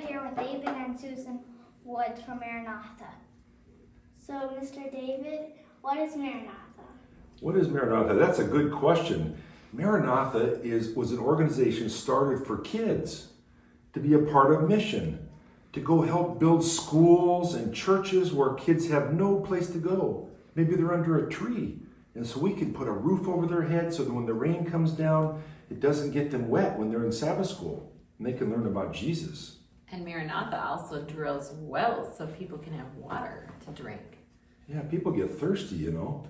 here with David and Susan Woods from Maranatha. So, Mr. David, what is Maranatha? What is Maranatha? That's a good question. Maranatha was an organization started for kids to be a part of mission, to go help build schools and churches where kids have no place to go. Maybe they're under a tree. And so we can put a roof over their head so that when the rain comes down, it doesn't get them wet when they're in Sabbath school. And they can learn about Jesus. And Maranatha also drills wells so people can have water to drink. Yeah, people get thirsty, you know.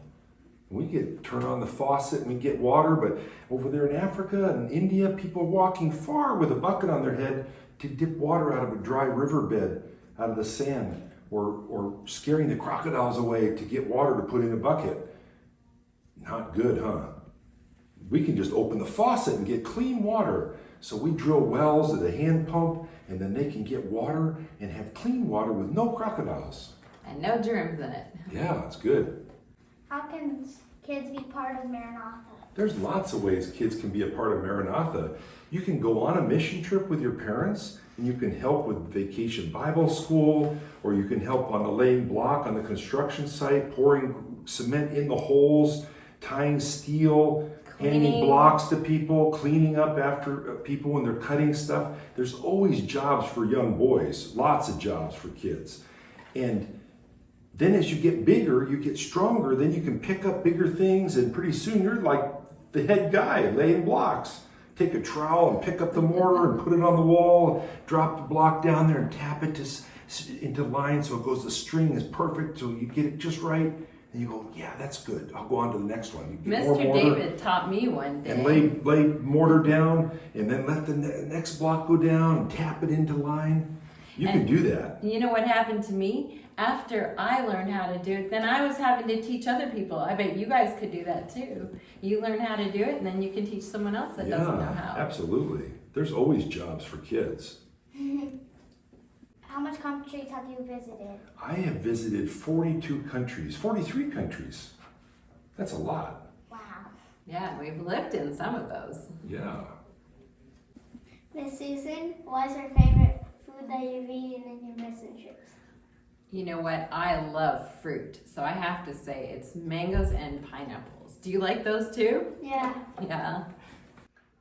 We turn on the faucet and we get water, but over there in Africa and India, people are walking far with a bucket on their head to dip water out of a dry riverbed, out of the sand, or scaring the crocodiles away to get water to put in a bucket. Not good, huh? We can just open the faucet and get clean water. So we drill wells with a hand pump, and then they can get water and have clean water with no crocodiles. And no germs in it. Yeah, it's good. How can kids be part of Maranatha? There's lots of ways kids can be a part of Maranatha. You can go on a mission trip with your parents, and you can help with Vacation Bible School, or you can help on the laying block on the construction site, pouring cement in the holes, tying steel, handing blocks to people, cleaning up after people when they're cutting stuff. There's always jobs for young boys, lots of jobs for kids. And then as you get bigger, you get stronger, then you can pick up bigger things, and pretty soon you're like the head guy laying blocks. Take a trowel and pick up the mortar and put it on the wall, drop the block down there and tap it into line so it goes, the string is perfect, so you get it just right. And you go, yeah, that's good. I'll go on to the next one. You get Mr. David taught me one day. And lay mortar down, and then let the next block go down and tap it into line. You can do that. You know what happened to me? After I learned how to do it, then I was having to teach other people. I bet you guys could do that too. You learn how to do it, and then you can teach someone else that doesn't know how. Absolutely. There's always jobs for kids. How much countries have you visited? I have visited 42 countries, 43 countries. That's a lot. Wow. Yeah, we've lived in some of those. Yeah. Miss Susan, what is your favorite food that you've eaten in your mission trips? You know what? I love fruit, so I have to say it's mangoes and pineapples. Do you like those too? Yeah. Yeah.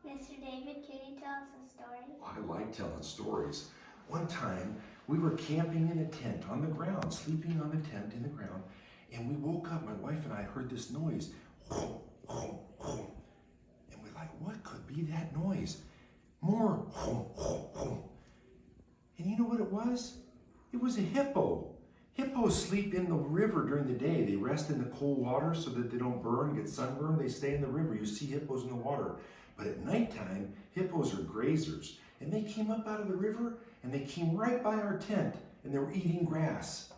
Mr. David, can you tell us a story? I like telling stories. One time, we were camping in a tent on the ground, sleeping on the tent in the ground, and we woke up, my wife and I heard this noise. And we're like, what could be that noise? More. And you know what it was? It was a hippo. Hippos sleep in the river during the day. They rest in the cold water so that they don't burn, get sunburned. They stay in the river. You see hippos in the water. But at nighttime, hippos are grazers. And they came up out of the river, and they came right by our tent, and they were eating grass.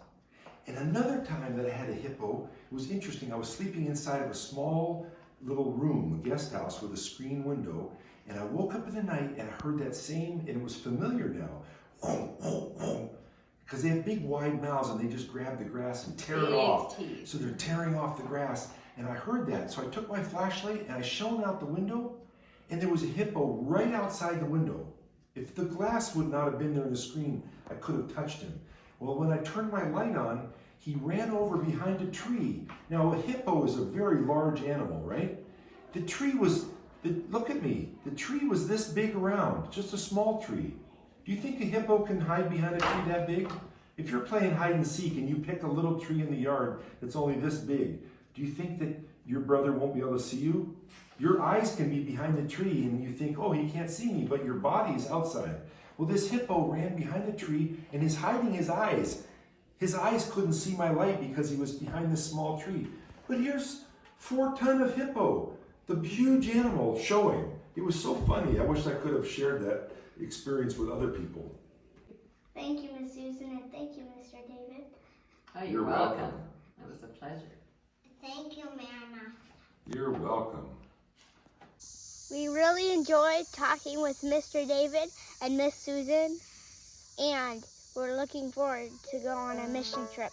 And another time that I had a hippo, it was interesting. I was sleeping inside of a small little room, a guest house with a screen window, and I woke up in the night and I heard that same, and it was familiar now. Because they have big wide mouths and they just grab the grass and tear it off. So they're tearing off the grass. And I heard that. So I took my flashlight and I shone out the window, and there was a hippo right outside the window. If the glass would not have been there in the screen, I could have touched him. Well, when I turned my light on, he ran over behind a tree. Now, a hippo is a very large animal, right? The tree was, look at me, the tree was this big around, just a small tree. Do you think a hippo can hide behind a tree that big? If you're playing hide and seek and you pick a little tree in the yard that's only this big, do you think that your brother won't be able to see you? Your eyes can be behind the tree and you think, oh, he can't see me, but your body's outside. Well, this hippo ran behind the tree and is hiding his eyes. His eyes couldn't see my light because he was behind this small tree. But here's 4 tons of hippo, the huge animal showing. It was so funny. I wish I could have shared that experience with other people. Thank you, Miss Susan, and thank you, Mr. David. Oh, you're welcome. It was a pleasure. Thank you, Maranatha. You're welcome. We really enjoyed talking with Mr. David and Miss Susan, and we're looking forward to go on a mission trip.